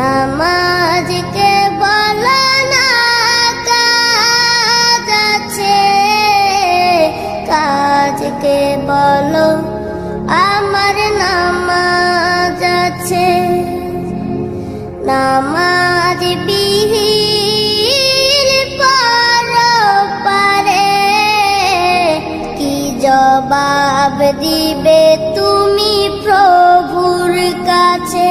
নামাজকে বলো না কাজ আছে, কাজকে বলো আমার নামাজ আছে। নামাজ বিহীন পরপারে কি জবাব দিবে তুমি প্রভুর কাছে।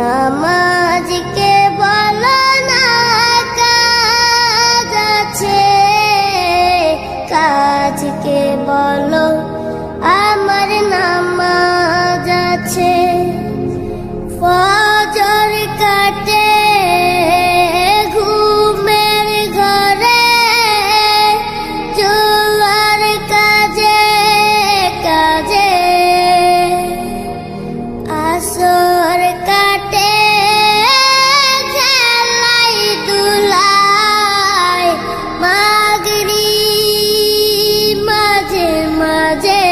নামাজকে বলো না কাজ আছে, কাজকে বলো আমার নামাজ আছে। ফজর কাটে ঘুমের ঘরে, জোয়ার কাজে কাজে, আসর কাটে খেলাই দুলাই, মাগরিব মাঝে মাঝে।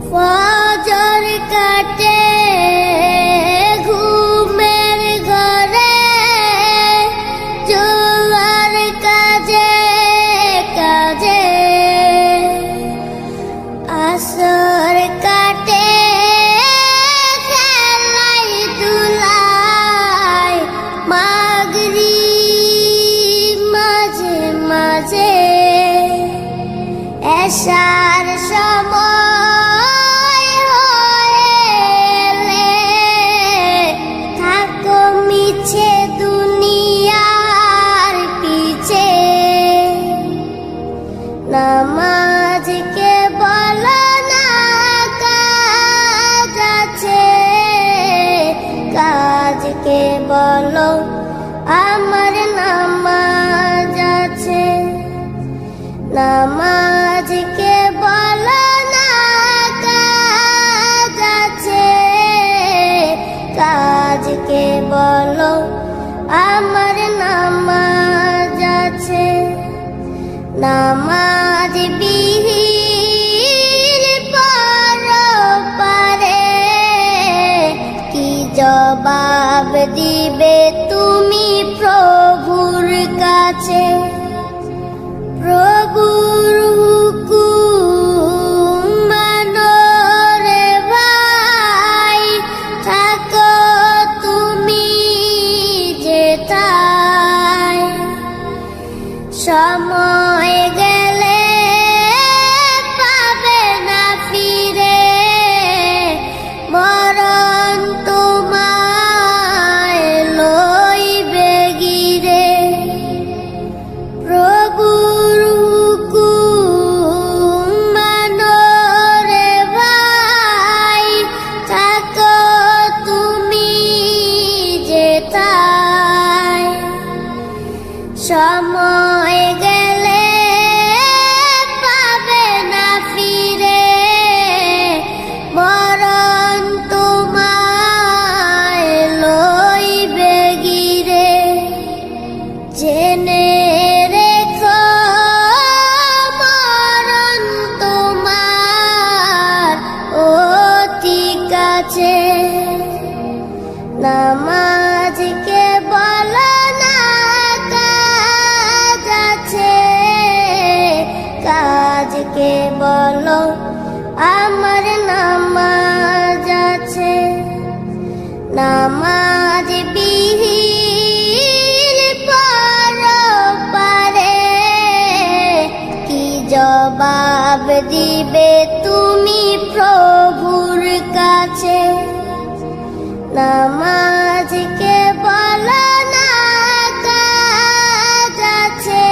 ফজর কাটে ঘুমের ঘরে, জোয়ার কাজে কাজে, আসর কাটে খেলাই দুলাই, মাগরিব মাঝে মাঝে। এশার সময় হলে থাকো মিছে দুনিয়ার পিছে। নামাজকে বলো না কাজ আছে, কাজকে বলো আমার নামাজ আছে। নামাজকে বলো না কাজ আছে, কাজকে বলো আমার নামাজ আছে। নামাজ বিহীন পরপারে কি জবাব দিবে তুমি প্রভুর কাছে। প্রভুর হুকুম মানো রে ভাই, থাকো তুমি যেথায়। সময় গেলে পাবে না ফিরে, মরণ তোমায় লইবে গিরে। প্রভুর হুকুম মানো রে ভাই, থাকো তুমি যেথায়। সময় গেলে পাবে না ফিরে, মরণ তোমায় লইবে গিরে। জেনে রেখো মরণ তোমার অতি কাছে। নামাজকে বলো না কাজ আছে, কাজকে বলো আমার নামাজ আছে। নামাজ বিহীন পরপারে কি জবাব দিবে তুমি প্রভুর কাছে। নামাজকে বলো না কাজ আছে,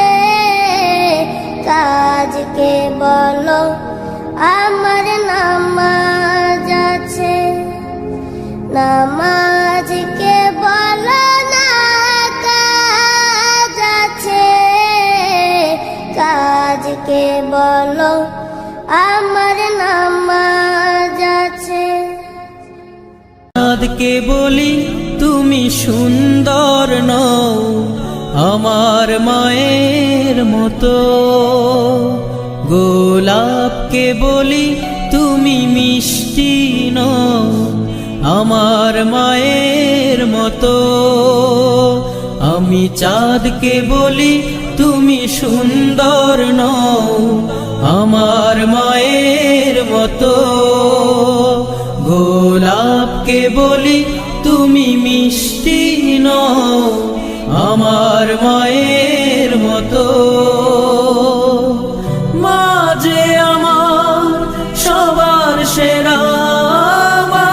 কাজকে বলো আমার নামাজ আছে। নামাজকে বলো না কাজ আছে, কাজকে বলো আমার নামাজ আছে। চাঁদকে বলি তুমি সুন্দর নও আমার মায়ের মতো, গোলাপকে বলি তুমি মিষ্টি নও আমার আমার মায়ের মতো। আমি চাঁদকে বলি তুমি সুন্দর নও আমার মায়ের মতো। গোলাপকে বলি তুমি মিষ্টি নও আমার মায়ের মতো। মা যে আমার সবার সেরা, মা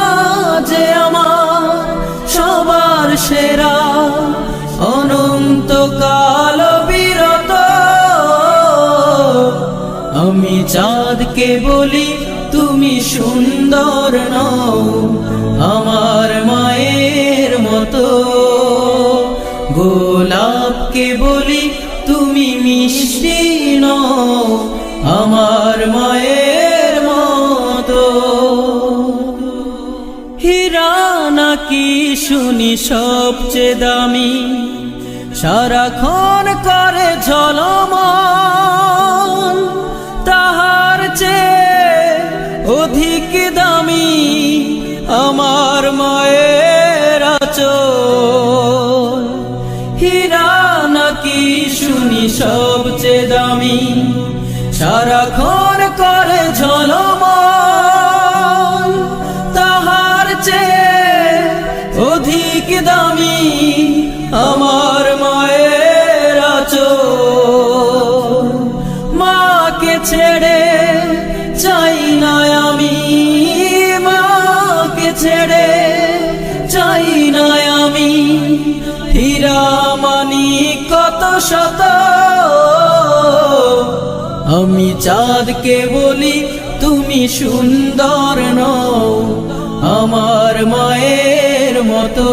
যে আমার সবার সেরা, অনন্তকাল বিরত। আমি চাঁদকে বলি তুমি সুন্দর নও আমার মায়ের মতো। গোলাপকে বলি তুমি মিষ্টি নও আমার মায়ের মতো। হীরা নাকি শুনি সবচেয়ে দামি, সারাক্ষণ করে ঝলমল, তাহার চেয়ে অধিক দামি আমার মায়ের আঁচল। হীরা নাকি শুনি সবচেয়ে দামি, সারাক্ষণ করে ঝলমল, তাহার চেয়ে অধিক দামি আমার মায়ের আঁচল। মাকে ছেড়ে চাই না আমি, মাকে ছেড়ে চাই না আমি, হীরা মানিক কত শত। আমি চাঁদকে বলি তুমি সুন্দর নও আমার মায়ের মতো।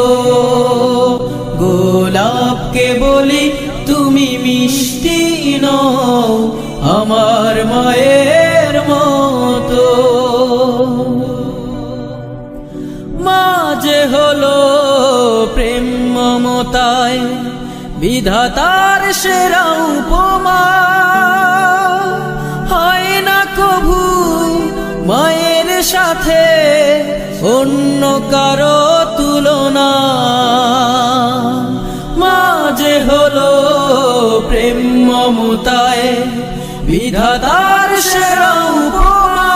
গোলাপকে বলি তুমি মিষ্টি নও আমার মায়ের মতো। মা যে হলো প্রেম মমতায় বিধাতার সেরা উপমা, হয় না কভু মায়ের সাথে অন্য কারো তুলনা। মা যে হলো প্রেম মমতায় বিধাতার সেরা উপমা,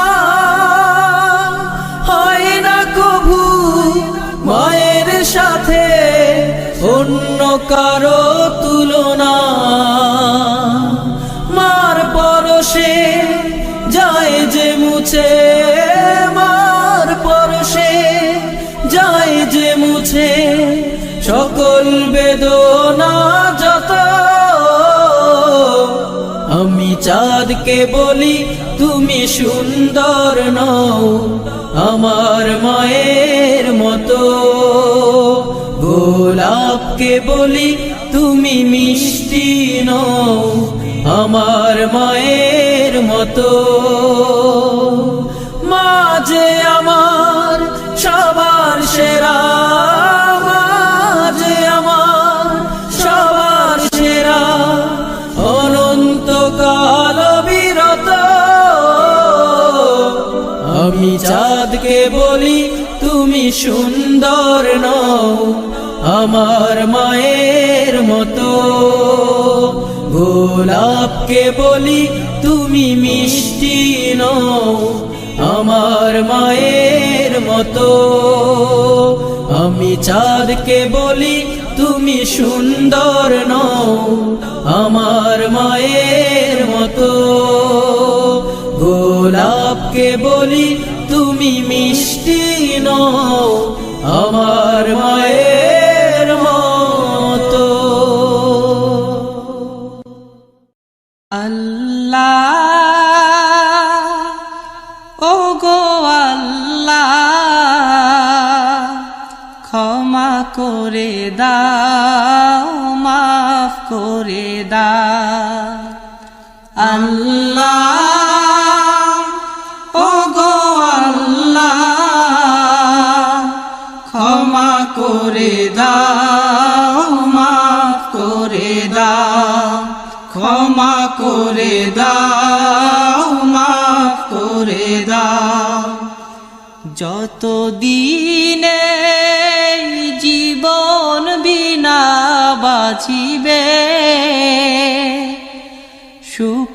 হয় না কভু মায়ের সাথে অন্য কারো তুলনা। মার পরশে যায় যে মুছে, মার পরশে যায় যে মুছে সকল বেদনা যত। আমি চাঁদকে বলি তুমি সুন্দর নও আমার মায়ের মতো। গোলাপকে বলি তুমি মিষ্টি নও আমার মায়ের মতো। মা যে আমার সবার সেরা, মা যে আমার সবার সেরা, অনন্তকাল বিরত। আমি চাঁদকে বলি তুমি সুন্দর নও আমার মায়ের মতো। গোলাপকে বলি তুমি মিষ্টি নও আমার মায়ের মতো। আমি চাঁদকে বলি তুমি সুন্দর নও আমার মায়ের মতো। গোলাপকে বলি তুমি মিষ্টি নও আমার মায়ের মতো। আল্লাহ ও গো আল্লাহ, ক্ষমা করে দাও, মাফ করে দাও। আল্লাহ ও গো আল্লাহ, ক্ষমা করে দাও, মাফ করে দাও। ক্ষমা করে দাও, মাফ করে দাও। যত দিনে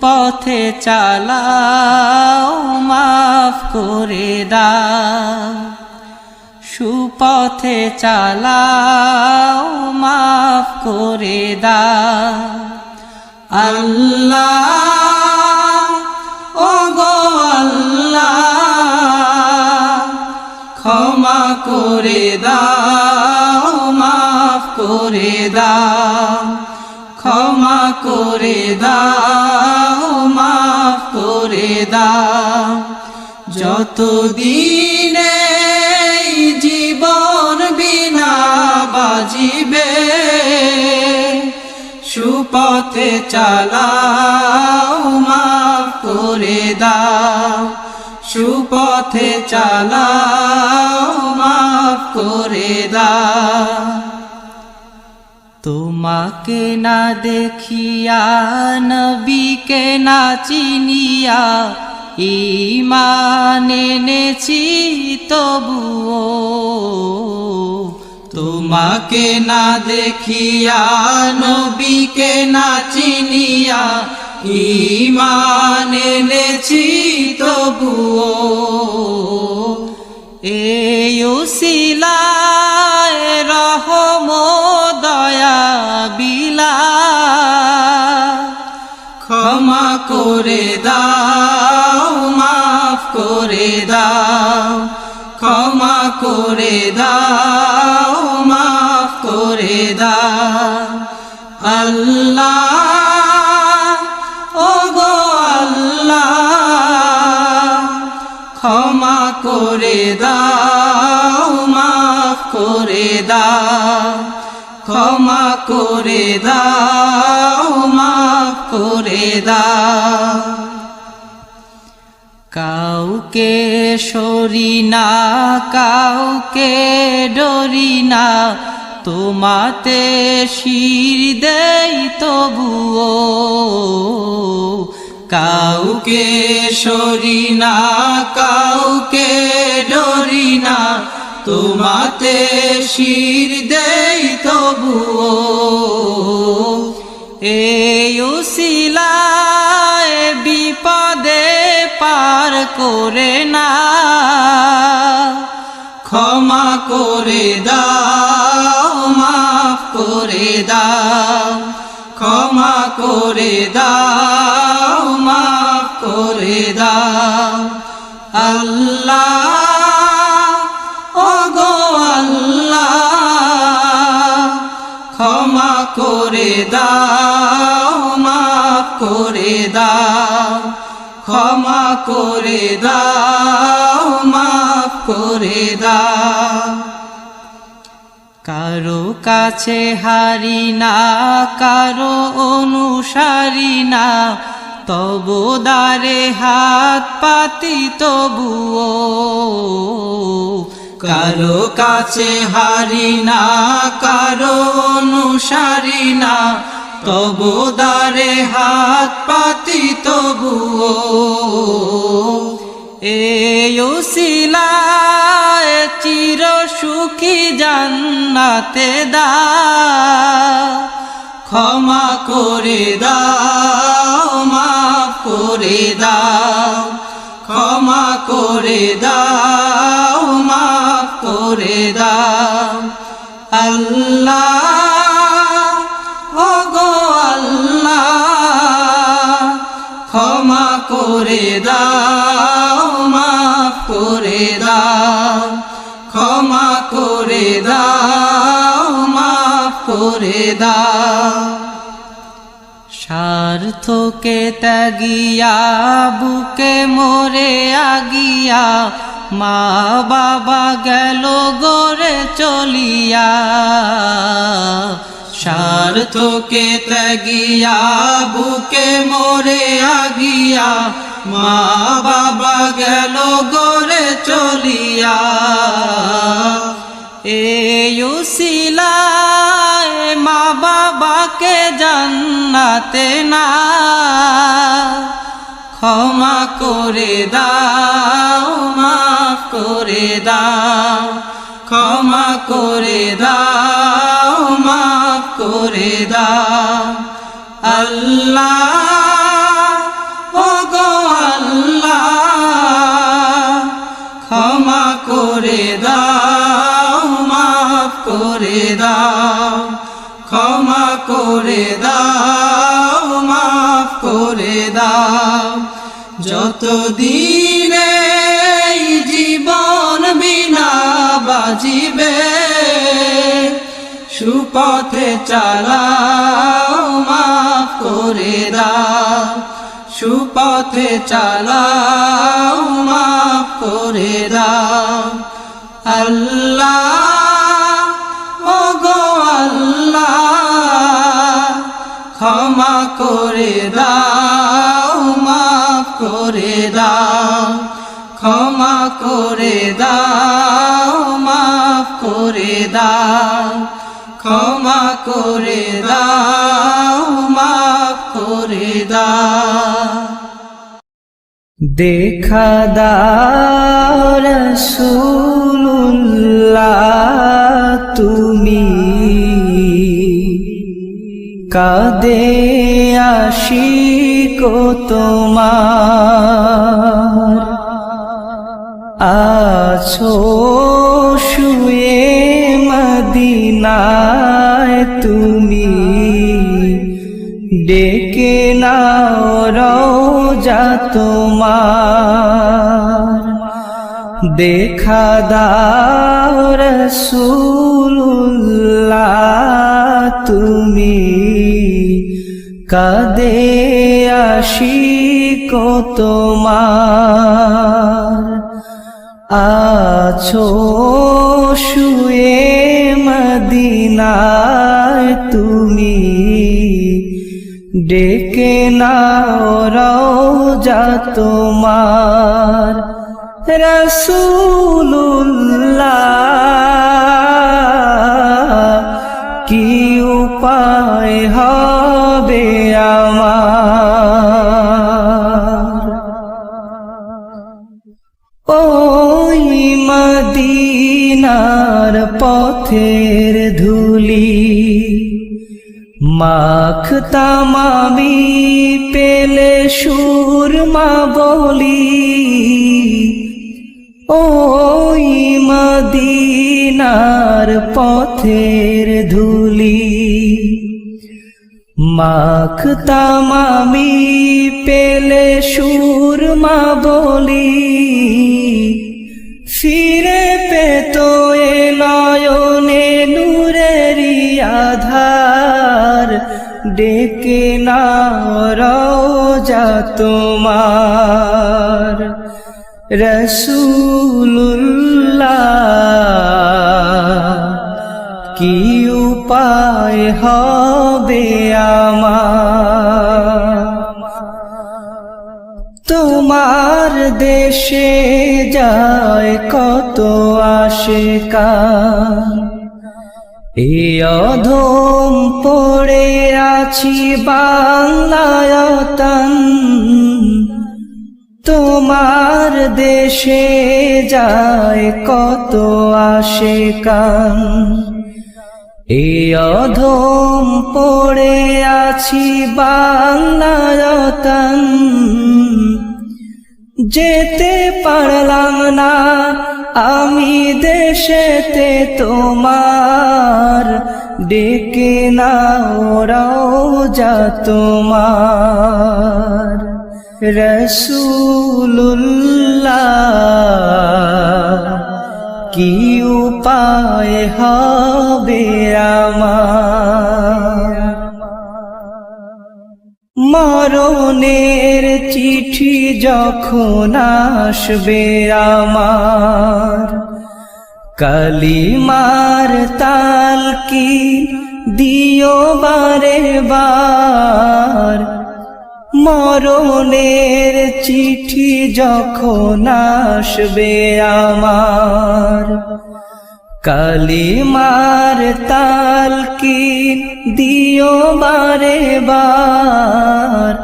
সুপথে চালাও মাফ করে দাও সুপথে চালাও মাফ করে দাও আল্লাহ ও গো আল্লাহ ক্ষমা করে দাও মাফ করে দাও ক্ষমা করে দাও মাফ করে দাও যতদিন এই জীবন বিনা বাজিবে সুপথে চালাও মাফ করে দাও সুপথে চালাও মাফ করে দাও তোমাকে না দেখিয়া নবীকে না চিনিয়া ঈমান এনেছি তবুও তোমাকে না দেখিয়া নবীকে না চিনিয়া ঈমান এনেছি তবুও এই উসিলায় রহম দয়া বিলা ক্ষমা করে দাও মাফ করে দাও ক্ষমা করে দাও মাফ করে দাও আল্লাহ ও গো আল্লাহ ক্ষমা করে দাও মাফ করে দাও ক্ষমা করে দাও মাফ করে দাও কাউকে সরি না কাউকে ডরি না তোমাতে শির দেই তবুও কাউকে সরি না কাউকে ডরি না তোমাতে শির দেই তবুও এই উসিলায় বিপদে পার করে না ক্ষমা করে দাও মাফ করে দাও ক্ষমা করে দাও মাফ করে দাও আল্লাহ ও গো আল্লাহ ক্ষমা করে দাও মাফ করে দাও ক্ষমা করে দাও মাফ করে দাও কারো কাছে হারি না কারো অনুসারী না তবু দারে হাত পাতি তবুও কারো কাছে হারি না কারো অনুসারী না তবু দারে হাত পাতি তবুও এই উসিলায় চির সুখী জান্নাতে দাও ক্ষমা করে দাও মাফ করে দাও ক্ষমা করে দাও মাফ করে দাও আল্লাহ ও গো আল্লাহ ক্ষমা করে দাও মাফ করে দাও ক্ষমা করে দাও মাফ করে দাও স্বার্থকে ত্যাগিয়া বুকে মরে আগিয়া মা বাবা গেল গড়ে চলিয়া স্বার্থকে ত্যাগিয়া বুকে মরে আগিয়া মা বাবা গেল গড়ে চলিয়া এই উসিলায় মা বাবাকে জান্নাতে না ক্ষমা করে দাও মাফ করে দাও ক্ষমা করে দাও মাফ করে দাও আল্লাহ করে দাও, ক্ষমা করে দাও, মাফ করে দাও। যতদিন এই জীবন বিনা বাজিবে, সুপথে চালাও, মাফ করে দাও, সুপথে চালাও, মাফ করে দাও। আল্লাহ ওগো আল্লাহ, ক্ষমা করে দাও, মাফ করে দাও, ক্ষমা করে দাও, মাফ করে দাও, ক্ষমা করে দাও, মাফ করে দাও। দেখা দাও রাসূলুল্লাহ, তুমি কাঁদে আশিক তোমার, আছো শুয়ে মদিনায় তুমি, ডেকে নাও রওজা তোমার। দেখা দাও রাসূলুল্লাহ, তুমি কাঁদে আশিক তোমার, আছো শুয়ে মদিনায় তুমি, ডেকে নাও রওজা তোমার। রাসূলুল্লাহ, কি উপায় হবে আমার, ওই মদিনার পথের ধুলি মাখতাম আমি, পেলে সুরমা বলি, ওই মদিনার পথের ধুলি মাখতাম আমি, পেলে সুরমা বলি, ফিরে পেত এ নয়নে নূরেরি আধার, ডেকে নাও রওজা তোমার। রাসূলুল্লাহ, কি উপায় হবে আমার, তোমার দেশে যায় কত আশিকান, এই অধম পড়ে আছি বাংলায়তন, তোমার দেশে যায় কত আশিকান, এই অধম পড়ে আছি বাংলায়তন, যেতে পারলাম না আমি দেশেতে তোমার, ডেকে নাও রওজা তোমার। রাসূলুল্লাহ, কি উপায় হবে আমার, মরণের চিঠি যখন আসবে আমার, কালিমার তালকিন দিও বারে বার, মরণের চিঠি যখন আসবে আমার, কালিমার তালকিন দিও বারে বার,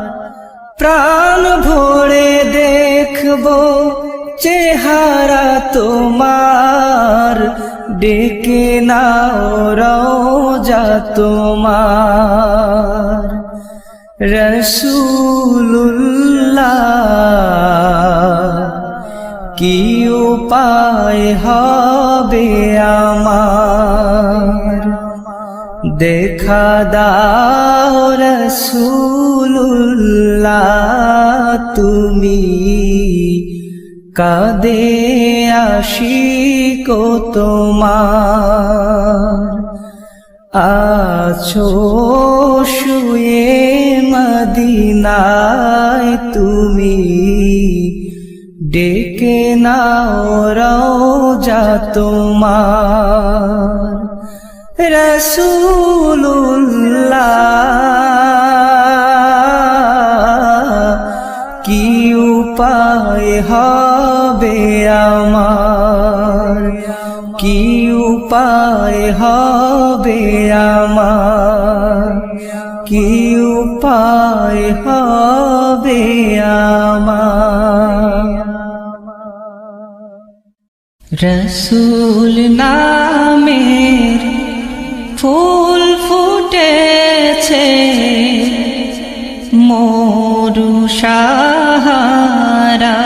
প্রাণ ভরে দেখবো চেহারা তোমার, ডেকে নাও রওজা তোমার। রাসূলুল্লাহ, কি উপায় হবে আমার, দেখা দাও রাসূলুল্লাহ তুমি কাঁদে আশিক তোমার আছো শুয়ে মদিনায় তুমি ডেকে নাও রওজা তোমার রাসূলুল্লাহ কি উপায় হবে আমার কি উপায় হবে আমার কি উপায় হবে আমার রসূল নামের ফুল ফুটেছে মরু সাহারা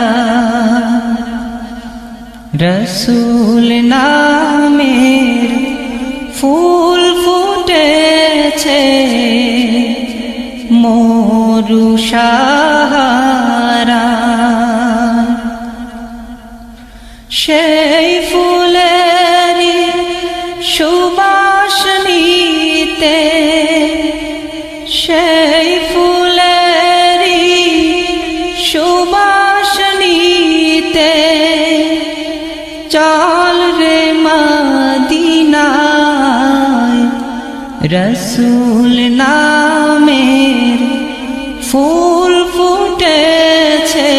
রসূল নামের ফুল ফুটেছে মরু সাহারা সেই ফুলেরই সুবাস নিতে সেই ফুলেরই সুবাস নিতে চল রে মদিনায় রসূল নামের ফুল ফুটেছে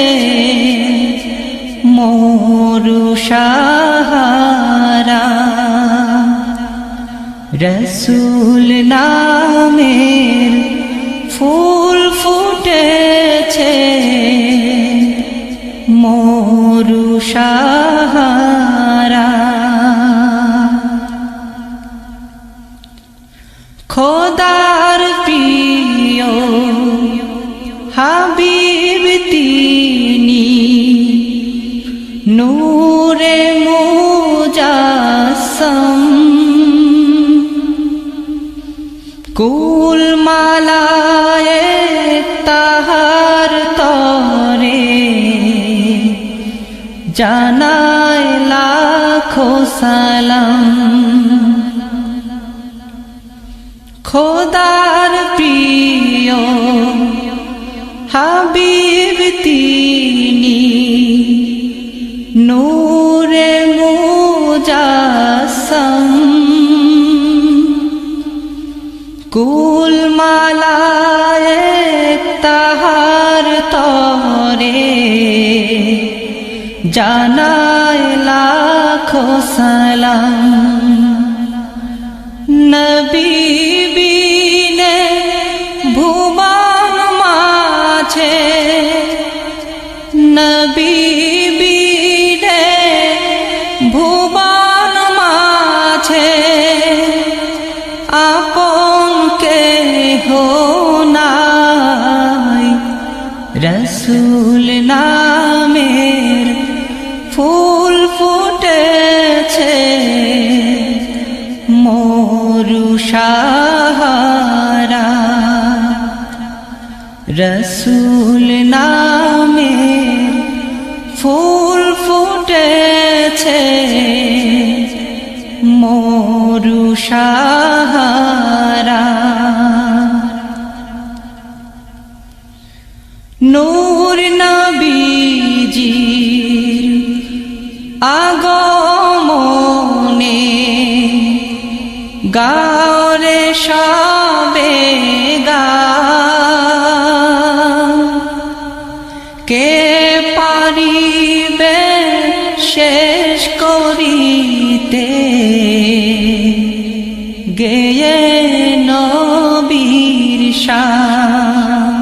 মরু সাহারা রসূল নামের ফুল ফুটেছে মরু সাহারা খোদার প্রিয় হাবিব তিনি নূরে মুজাসসম কুল মালায়ে তাহার তরে জানায় লাখো সালাম খোদার প্রিয় হাবিব তিনি নূরে মুজাসসম কুল মালায়ে তাহার তরে জানায় লাখো সালাম নবী বিনে ভুবন মাঝে নবী বিনে ভুবন মাঝে আপন কেহ নাই রসূল নামের ফুল ফুটেছে মরু সাহারা রসূল নামের ফুল ফুটেছে মরু সাহারা নূর নবীজির আগমনে গাওরে সবে গা কে পারিবে শেষ করিতে গেয়ে নবীর শান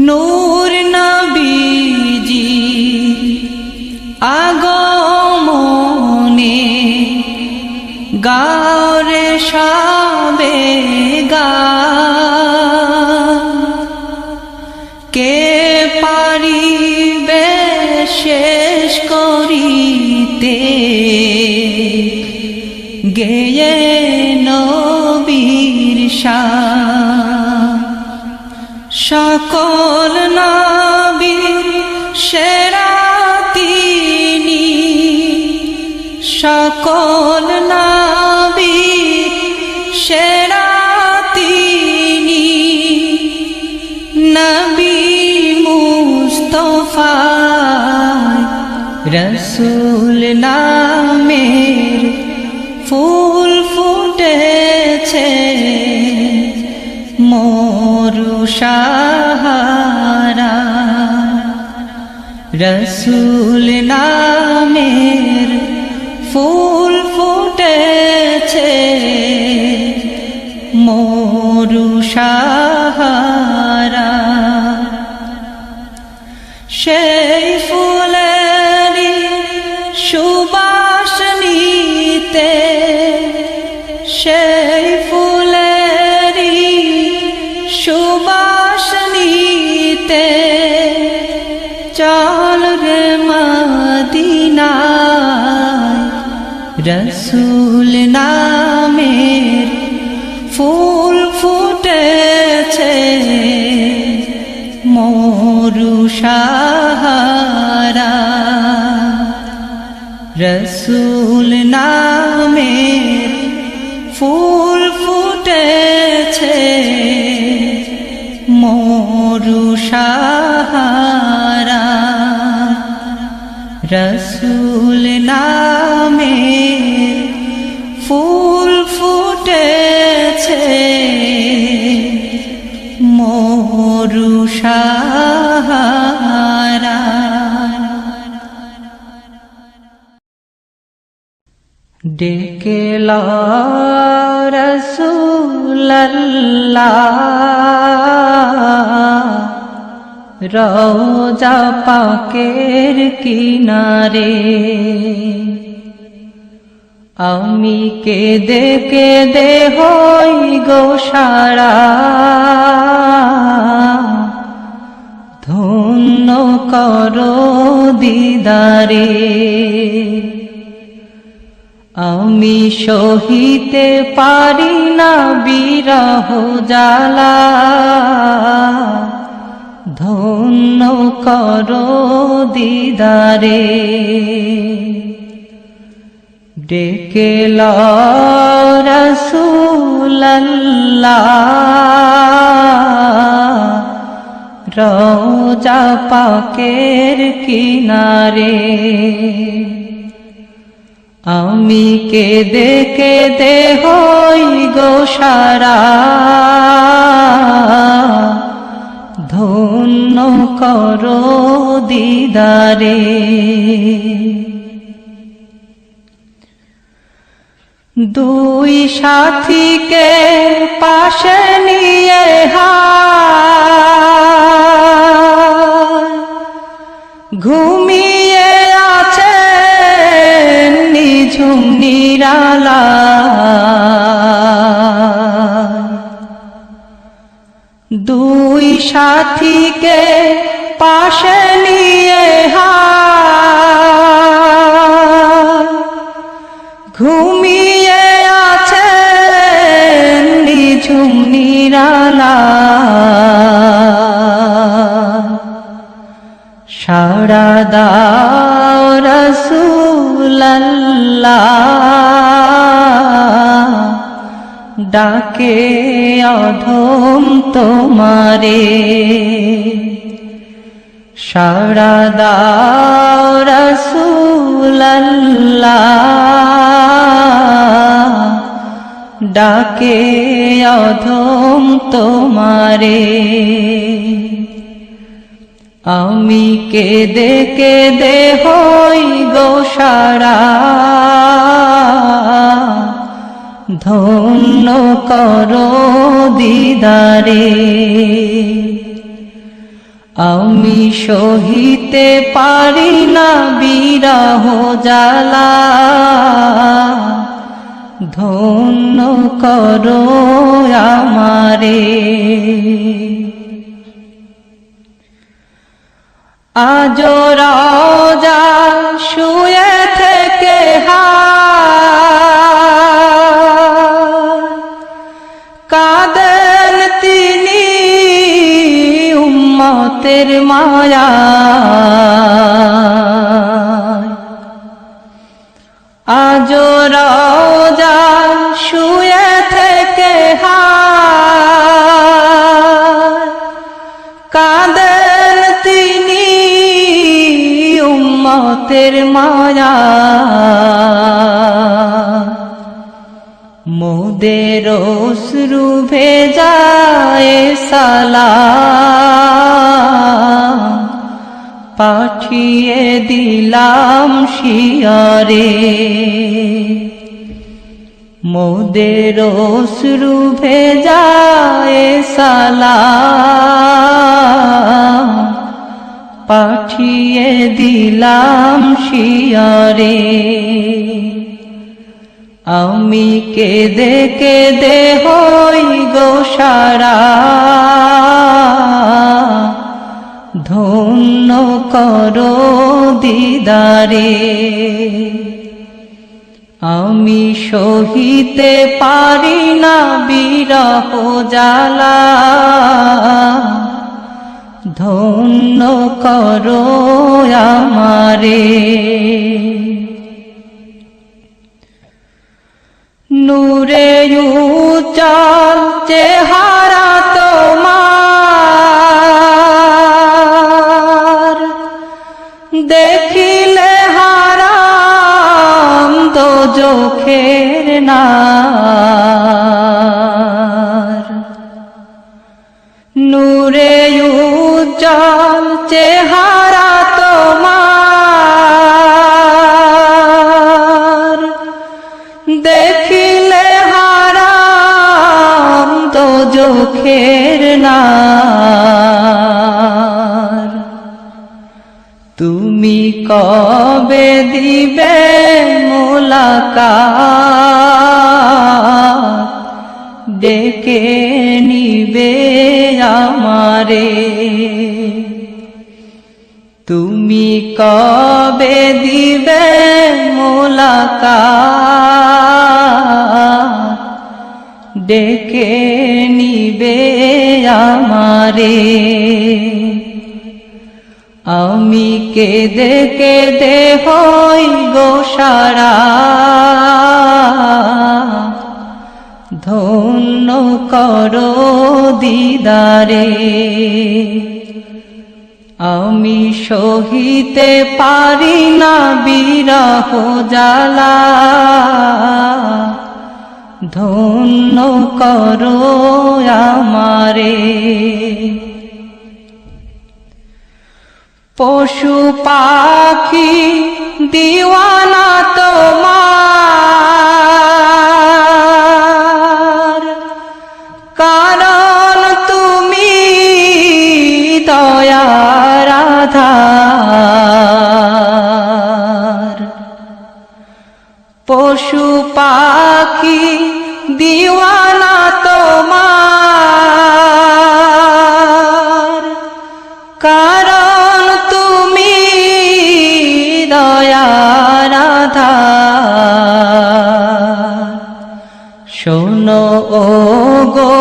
নূর নবীজি আগমনে গাওরে সবে গা কে পারিবে শেষ করিতে গেয়ে নবীর শান সকল নবীর সেরা তিনি সকল নবীর সেরা তিনি নবী মুস্তাফা রসূল নামের ফুল ফুটেছে মরু সাহারা রসূল নামের ফুল ফুটেছে মরু সাহারা সেই ফুলেরই সুবাস নিতে সেই ফুলেরই সুবাস নিতে চল রে মদিনায় রসূল নামের ফুল ফুটেছে মরু সাহারা রসূল নামের ফুল ফুটেছে মরু সাহারা রসূল নামের ফুল ফুটেছে মরু সাহারা ডেকে লা রাসূলুল্লাহ রওজা পাকের কিনারে আমি কেঁদে কেঁদে হই গো সারা ধন্য করো দিদারে আমি সহিতে পারি না বিরহ জ্বালা ধন্য করো দিদারে ডেকে লও রাসূলুল্লাহ রওজা পাকের কিনারে আমি কেঁদে কেঁদে হই গো সারা ধন্য করো দিদারে দুই সাথীকে পাশে নিয়ে ঘুমিয়ে আছে নিঝুম নিরালা দুই সাথীকে পাশে নিয়ে ঘুমিয়ে আছে নিঝুম নিরালা সাড়া দাও রাসূলুল্লাহ ডাকে অধম তোমারে সাড়া দাও রাসূলুল্লাহ ডাকে অধম তোমারে আমি কেঁদে কেঁদে হই গো সারা ধন্য করো দিদারে আমি সহিতে পারি না বিরহ জ্বালা ধন্য করো আমারে আজ রওজা শুয়ে থেকে উম্মতের মায়া আজো রওজা শুয়ে থেকে কাঁদেন তিনি উম্মতের মায়া মোদের অশ্রু ভেজায় সালাম পাঠিয়ে দিলাম শিয়রে মোদের অশ্রু ভেজায় সালাম পাঠিয়ে দিলাম শিয়রে আমি কেঁদে কেঁদে হই গো সারা ধন্য করো দিদারে আমি সহিতে পারি না বিরহ জ্বালা ধন্য করো আমারে নূরে উজ্জ্বল চেহারা তোমার দেখিলে হারাম দোজখের নার নূরে উজ্জ্বল চেহারা তোমার দেখিলে হারাম দোজখের নার তুমি কবে দিবে মুলাকাত ডেকে নিবে আমারে তুমি কবে দিবে মুলাকাত ডেকে নিবে আমারে আমি কেঁদে কেঁদে হই গো সারা ধন্য করো দিদারে আমি সহিতে পারি না বিরহ জ্বালা ধন্য করো আমারে পশু পাখি দিওয়ানা তোমার কারণ তুমি দয়ার আধার পশু পাখি দিওয়ানা তোমার কারণ তুমি দয়ার আধার শোনো ও গো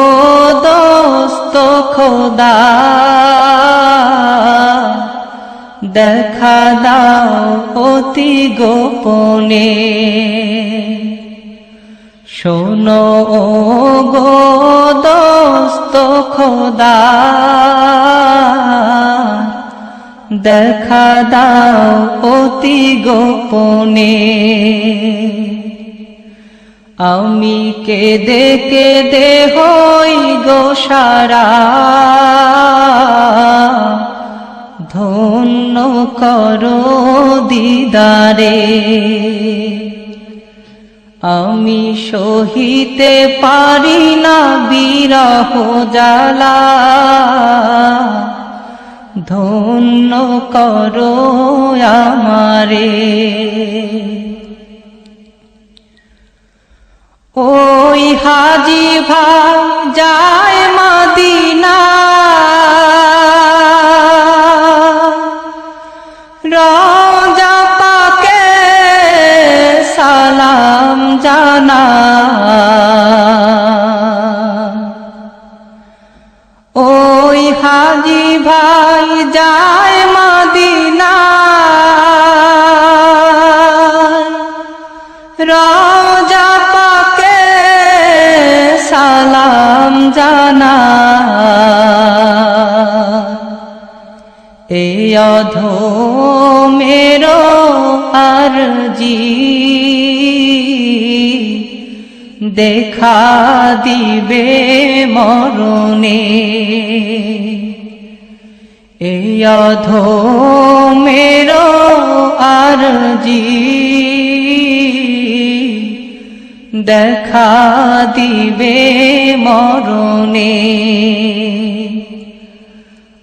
দোস্ত খোদা দেখা দাও অতি গোপনে শোনো ও গো দোস্ত খোদা দেখা দাও অতি গোপনে আমি কেঁদে কেঁদে হই গো সারা ধন্য করো দিদারে আমি সহিতে পারি না বিরহ জ্বালা ধন্য করো আমারে ওই হাজি ভাই যায় মদিনা রওজা পাকে সালাম জানা ওই হাজি ভাই জানা এ অধমেরো আরজি দেখা দিবে মরণে এই অধমেরো আরজি দেখা দিবে মরণে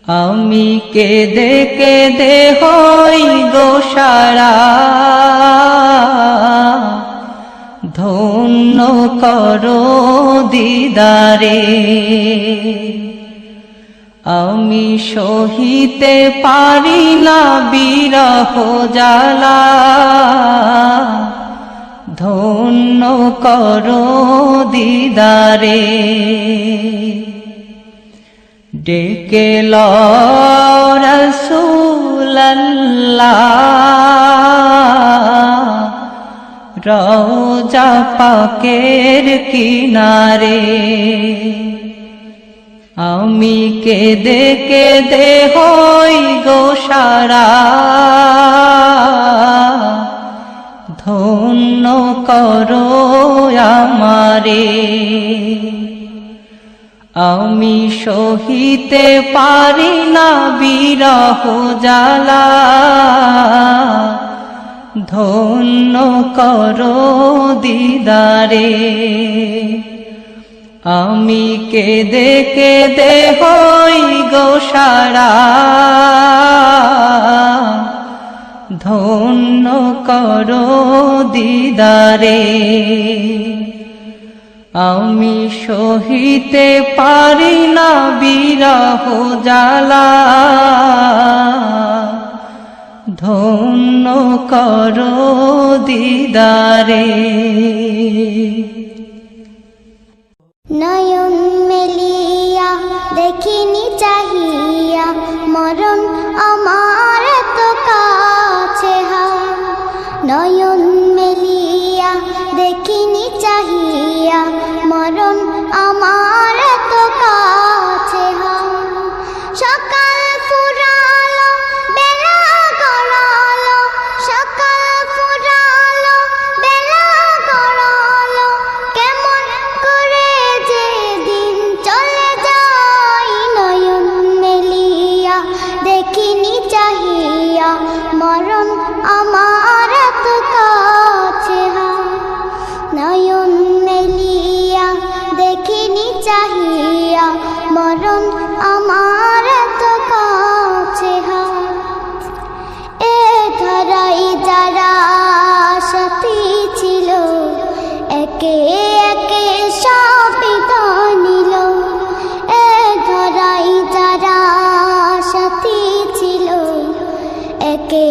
আমি কেঁদে কেঁদে হই গোসারা ধন্য করো দিদারে আমি সহিতে পারি না বিরহ জ্বালা ধন্য করো দিদারে ডেকে লও রাসূলুল্লাহ রওজা পাকের কিনারে আমি কেঁদে কেঁদে হই গোসারা ধন্য করো আমারে আমি সহিতে পারি না বিরহ জ্বালা ধন্য করো দিদারে আমি কেঁদে কেঁদে হই গোসারা ধন্য করো দিদারে আমি সহিতে পারি না বিরহ জ্বালা ধন্য করো দিদারে নয়ন মেলিয়া দেখিনি চাহিয়া মরণ আমার তো কাছে হায় নয়ন মেলিয়া দেখিনি চাহিয়া মরণ আমার তো কাছে হায় সকাল ফুরালো বেলা গড়ালো সকাল ফুরালো বেলা গড়ালো কেমন করে যে দিন চলে যায় নয়ন মেলিয়া দেখিনি চাহিয়া মরণ আমার তো কাছে হায় নয়ন মেলিয়া দেখিনি চাহিয়া মরণ আমার তো কাছে হায় এ ধরাই যারা সাথী ছিল একে একে সব নিল এ ধরাই যারা সাথী ছিল একে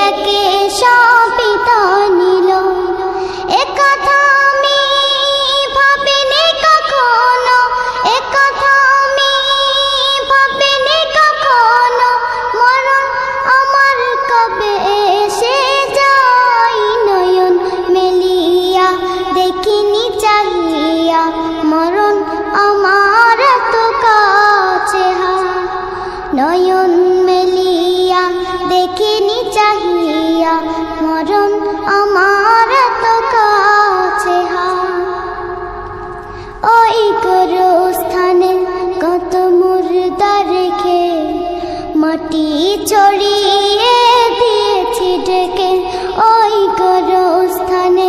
একে সব নিল এ কথা আমি ভাবিনি কখনো এ কথা আমি ভাবিনি কখনো মরণ আমার কবে এসে যায় নয়ন মেলিয়া দেখিনি চাহিয়া মরণ আমার তো কাছে হায় নয়ন মেলিয়া দেখিনি চাহিয়া মরণ আমার তো কাছে হায় ওই গোরস্থানে কত মুর্দা রেখে মাটি ছড়িয়ে দিয়েছি ঢেকে ওই গোরস্থানে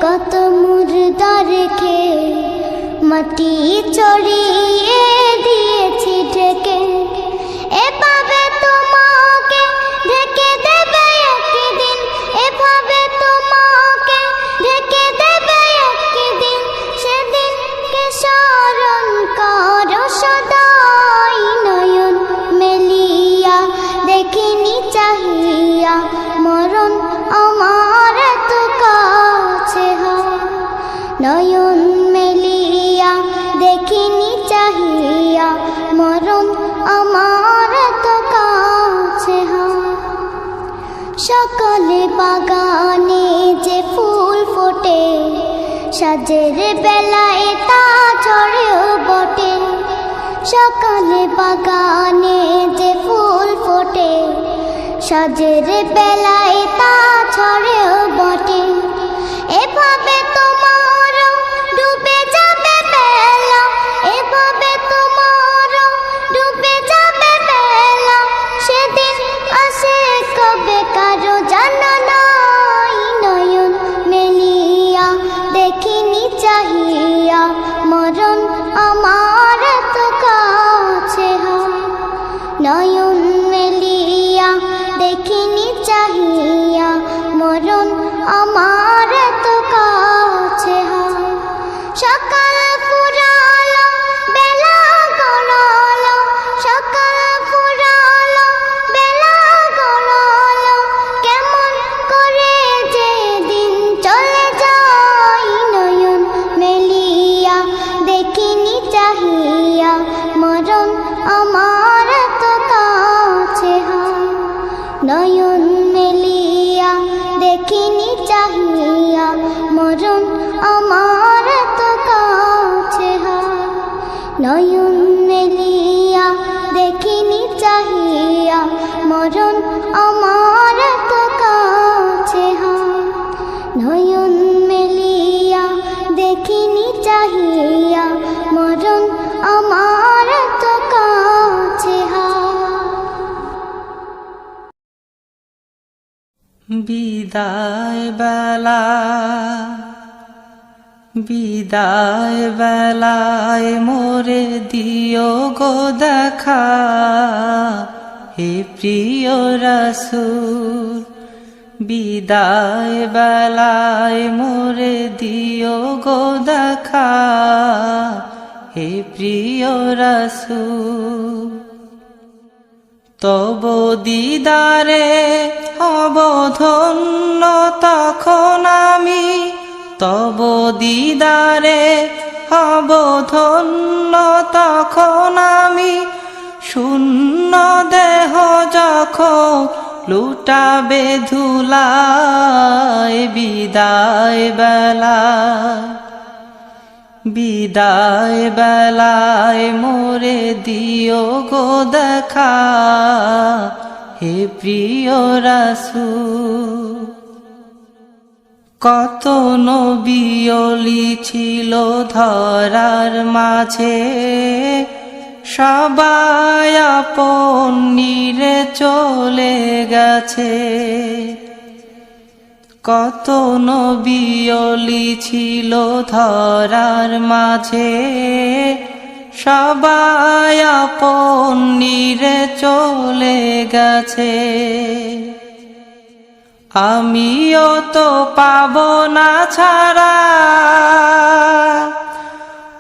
কত মুর্দা রেখে মাটি ছড়িয়ে দিয়েছি ঢেকে এভাবে তোমাকে ঢেকে দেবে একদিন এভাবে তোমাকে ঢেকে দেবে একদিন সেদিনকে স্মরণ করো সদাই নয়ন মেলিয়া দেখিনি চাহিয়া মরণ আমার তো কাছে হায় নয়ন মেলিয়া দেখিনি চাহিয়া মরণ আমার তো কাছে হায় সকালে বাগানে যে ফুল ফোটে সাজের বেলায় তা ঝরেও বটে সকালে বাগানে যে ফুল ফোটে, সাজের বেলায় তা ছড়েও বটে। এভাবে তোমার ডুবে যাবে বেলা, এভাবে তোমার ডুবে যাবে বেলা। সেদিন আসে কবে কারো জানা নাই, নয়ন মেলিয়া দেখিনি চাহিয়া মরণ আমার তো কাছে হয়। নয়ন মেলিয়া দেখিনি চাহিয়া মরণ আমার তো কাছে হয়। সকাল ফুরালো বেলা গড়ালো, সকাল ফুরালো বেলা গড়ালো। কেমন করে যে দিন চলে যায়, নয়ন মেলিয়া দেখিনি চাহিয়া মরণ আমার তো কাছে হয়। নয়ন মেলিয়া দেখিনি চাহিয়া মরণ আমার তো কাছে হয়। নয়ন মেলিয়া দেখিনি চাহিয়া মরণ আমার তো কাছে হয়। নয়ন মেলিয়া দেখিনি চাহিয়া মরণ আমার তো কাছে হয়। বিদায় বেলা, বিদায় বেলায় মোরে দিও গো দেখা, হে প্রিয় রাসূল। বিদায় বেলায় মোরে দিও গো দেখা, হে প্রিয় রাসূল। তব দিদারে হব ধন্য তখন আমি, তব দিদারে হব ধন্য তখন আমি। শূন্য দেহ যখন লুটাবে ধুলায়, বিদায় বেলা, বিদায় বেলায় মোরে দিও গো দেখা, হে প্রিয় রাসূল। কত নবী ওলি ছিল ধরার মাঝে, সবাই আপন নিরে চলে গেছে। কত নবী ওলি ছিল ধরার মাঝে, সবাই আপন নিরে চলে গেছে। আমিও তো পাবো না ছাড়া,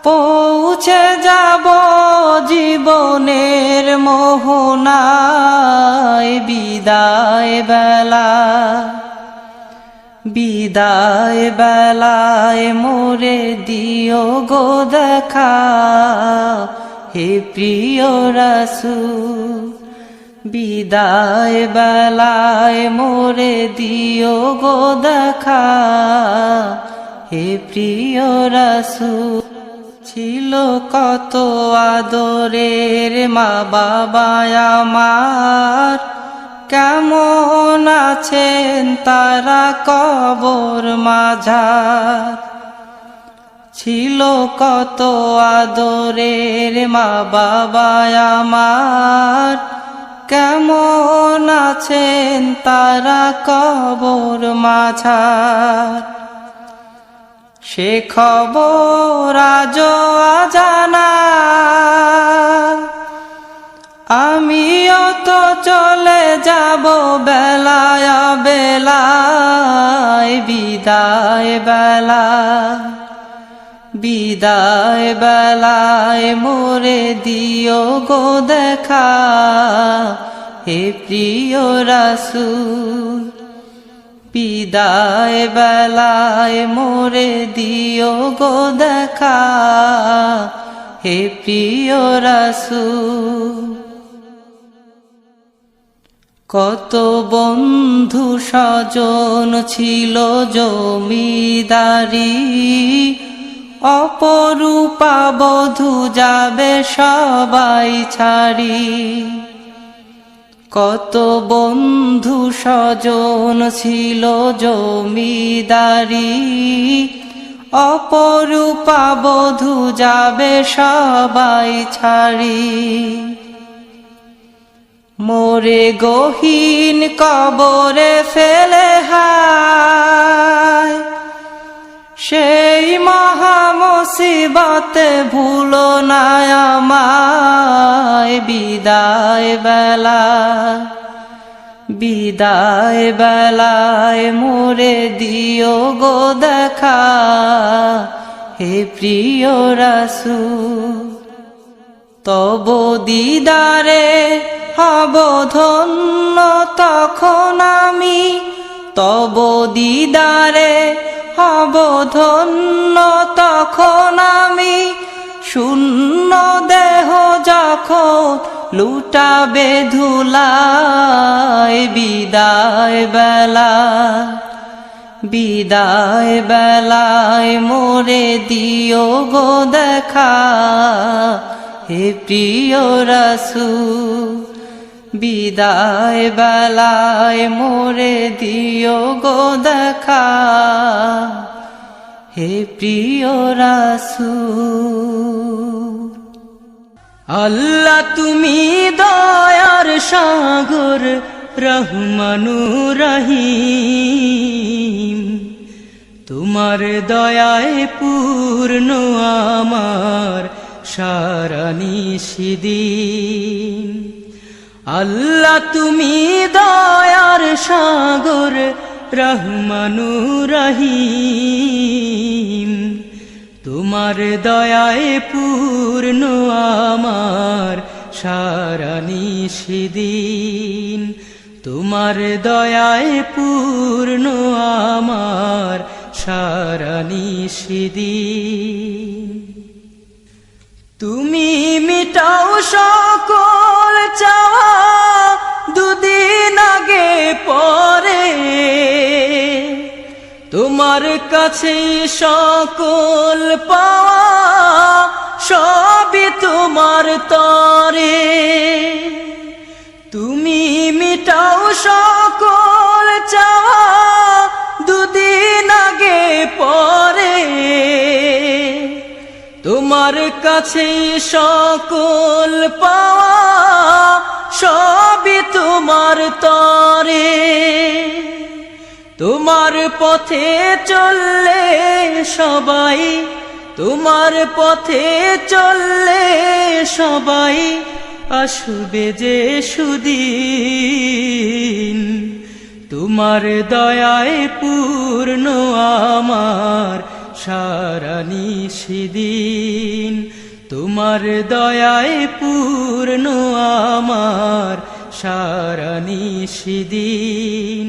পৌঁছে যাব জীবনের মোহনায়। বিদায় বেলা, বিদায় বেলায় মোরে দিও গো দেখা, হে প্রিয় রাসূল। বিদায় বেলায় মোরে দিও গো দেখা, হে প্রিয় রাসূল। ছিল কত আদরের মা বাবা আমার, কেমন আছেন তারা কবর মাঝার। ছিল কত আদরের মা বাবা আমার, কেমন আছেন তারা কবর মাঝার। সে খবর আজও অজানা, আমিও তো চলে যাব বেলায় বেলায়। বিদায় বেলা, বিদায় বেলায় মোরে দিও গো দেখা, হে প্রিয় রাসূল। বিদায় বেলায় মোরে দিও গো দেখা, হে প্রিয় রাসূল। কত বন্ধু স্বজন ছিল জমিদারি, অপরূপা বধূ যাবে সবাই ছাড়ি। কত বন্ধু স্বজন ছিল জমিদারি, অপরূপা বধূ যাবে সবাই ছাড়ি। মোরে গহীন কবরে ফেলে হায়, সেই মহা মুসিবতে ভুলো না আমায়। বিদায় বেলায়, বিদায় বেলায় মোরে দিও গো দেখা, হে প্রিয় রাসূল। তব দিদারে হব ধন্য তখন আমি, তব দিদারে হব ধন্য তখন আমি। শূন্য দেহ যখন লুটাবে ধুলায়, বিদায় বেলায়, বিদায় বেলায় মোরে দিও গো দেখা, হে প্রিয় রাসূল। বিদায় বেলায় মোরে দিও গো দেখা, হে প্রিয় রাসূল। আল্লাহ তুমি দয়ার সাগর, রহমানুর রহিম। তোমার দয়ায় পূর্ণ আমার সারা নিশিদিন। আল্লাহ তুমি দয়ার সাগর, রহমানুর রহিম। তোমার দয়ায় পূর্ণ আমার সারা নিশিদিন। তোমার দয়ায় পূর্ণ আমার সারা নিশিদিন। তুমি মিটাও সকল চাওয়া, দুদিন আগে পরে তোমার কাছে সকল পাওয়া, সবই তোমার তরে। তুমি মিটাও সকল চাওয়া, দুদিন আগে পরে তোমার কাছে সকল পাওয়া, সবই তোমার তরে। তোমার পথে চললে সবাই, তোমার পথে চললে সবাই আসবে যে সুদিন। তোমার দয়ায় পূর্ণ আমার সারা নিশিদিন। তোমার দয়ায় পূর্ণ আমার সারা নিশিদিন।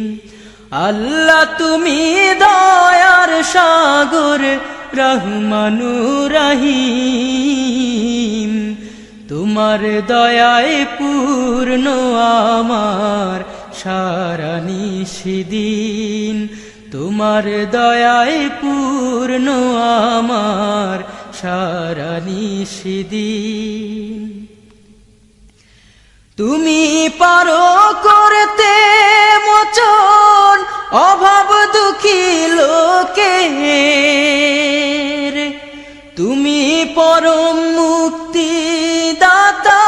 আল্লাহ তুমি দয়ার সাগর, রহমানুর রহিম। তোমার দয়ায় পূর্ণ আমার সারা নিশিদিন। তোমার দয়ায় পূর্ণ আমার সারা নিশিদিন। তুমি পারো করতে মোচন অভাব দুঃখী লোকের। তুমি পরম মুক্তি দাতা,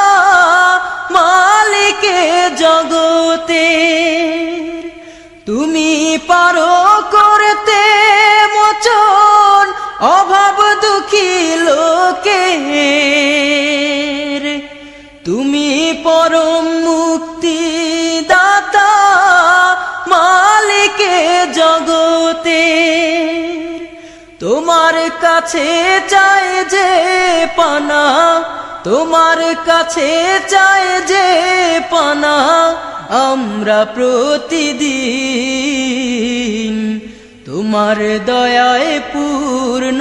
মালিকে জগতের। তুমি পারো করতে মোচন অভাব দুঃখী লোকের। তুমি পরম মুক্তি দাতা, মালিকে জগতের। তোমার কাছে চাই যে পানা, তোমার কাছে চাই যে পানা আমরা প্রতিদিন। তোমার দয়ায় পূর্ণ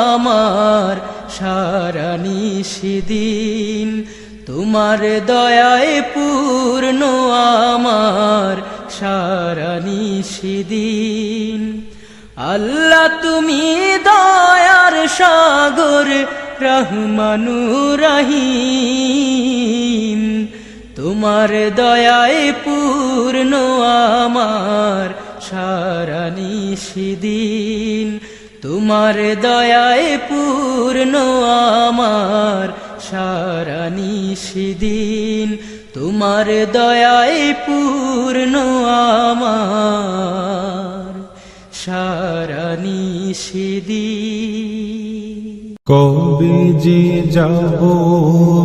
আমার সারা নিশিদিন। তোমার দয়ায় পূর্ণ আমার সারা নিশিদিন। আল্লাহ তুমি দয়ার সাগর রহমানুর রহিম, তোমার দয়ায় পূর্ণ আমার সারা নিশিদিন, তোমার দয়ায় পূর্ণ আমার সারা নিশিদিন, তোমার দয়ায় পূর্ণ আমার সারা নিশিদিন। কবে যে যাব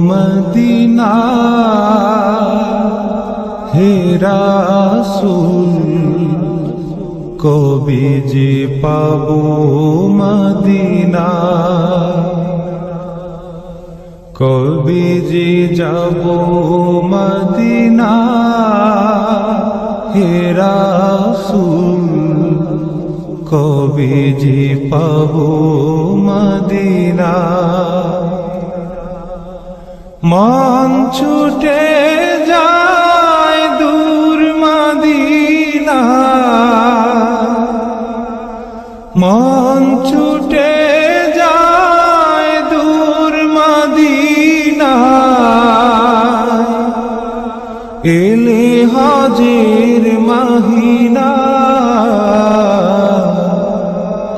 মদিনা হে রাসূল, কবে যে পাব মদিনা, কবে যে যাব মদিনা হে রাসূল, কবে যে পাব মদিনা। মন ছুটে যায় দূর মদিনা, মন ছুটে যায় দূর মদিনা, এলে হজের মহিনা,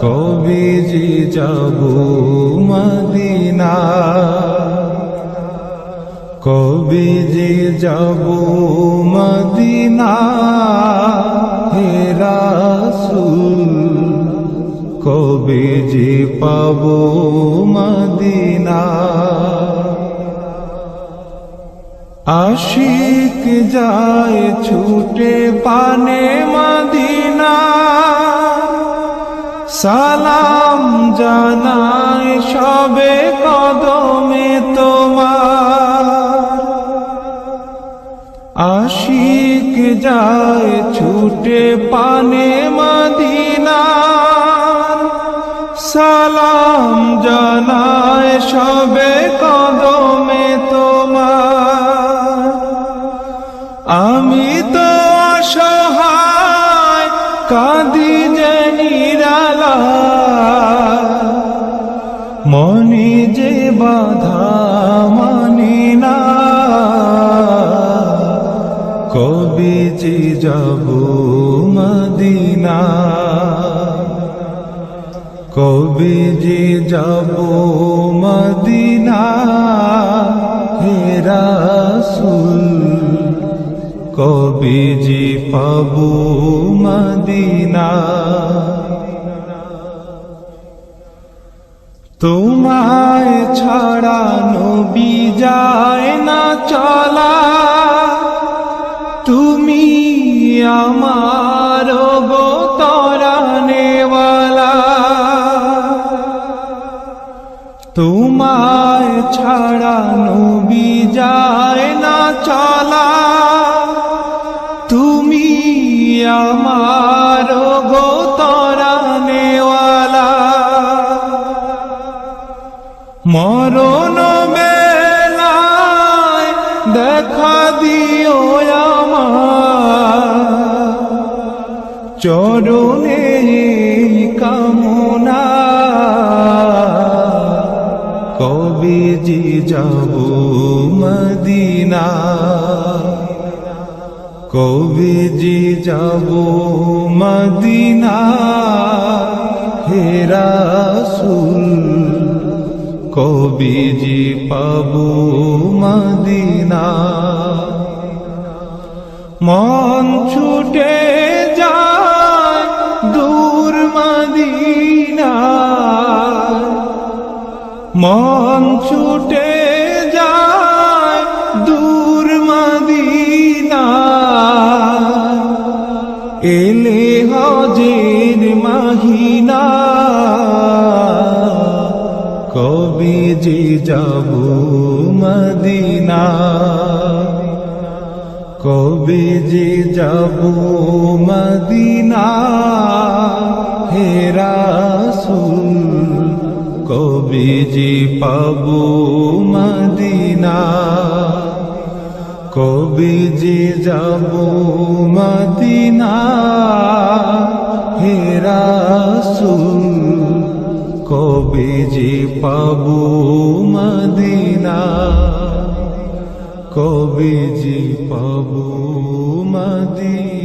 কবে যে যাব মদিনা, কবে যে যাব মদিনা হে রাসূল, কবে যে পাব মদিনা। আশিক যায় ছুটে পানে মদিনা, সালাম জানায় সবে কদমে তোমার। আশিক যায় ছুটে পানে মদিনা, সালাম জানায় সবে কদমে তোমার। আমি তো অসহায় কাঁদি যে নিরালায়, মনে যে বাধা মানি না, কবে যে যাব মদিনা, কবে যে যাব মদিনা হে রাসূল, কবে যে পাব মদিনা। তোমায় ছাড়া নবী যায় না চলা, তুমি আমার গো তরানেওয়ালা। তোমায় ছাড়া নবী যায় না চলা, তুমি আমার গো তরানেওয়ালা। মরণ বেলায় দেখা দিও আমার, চরণে কামনা, কবে যে যাব মদিনা, কবে যে যাব মদিনা হে রাসূল, কবে যে পাব মদিনা। মন ছুটে যায় দূর মদিনা, মন ছুটে যায় দূর মদিনা, এলে হজের মহিনা, কবে যে যাব মদিনা, কবে যে যাব মদিনা হে রাসূল, কবে যে পাব মদিনা, কবে যে যাব মদিনা হে রাসূল কবে যে পাবো মদিনা কবে যে পাবো মদিনা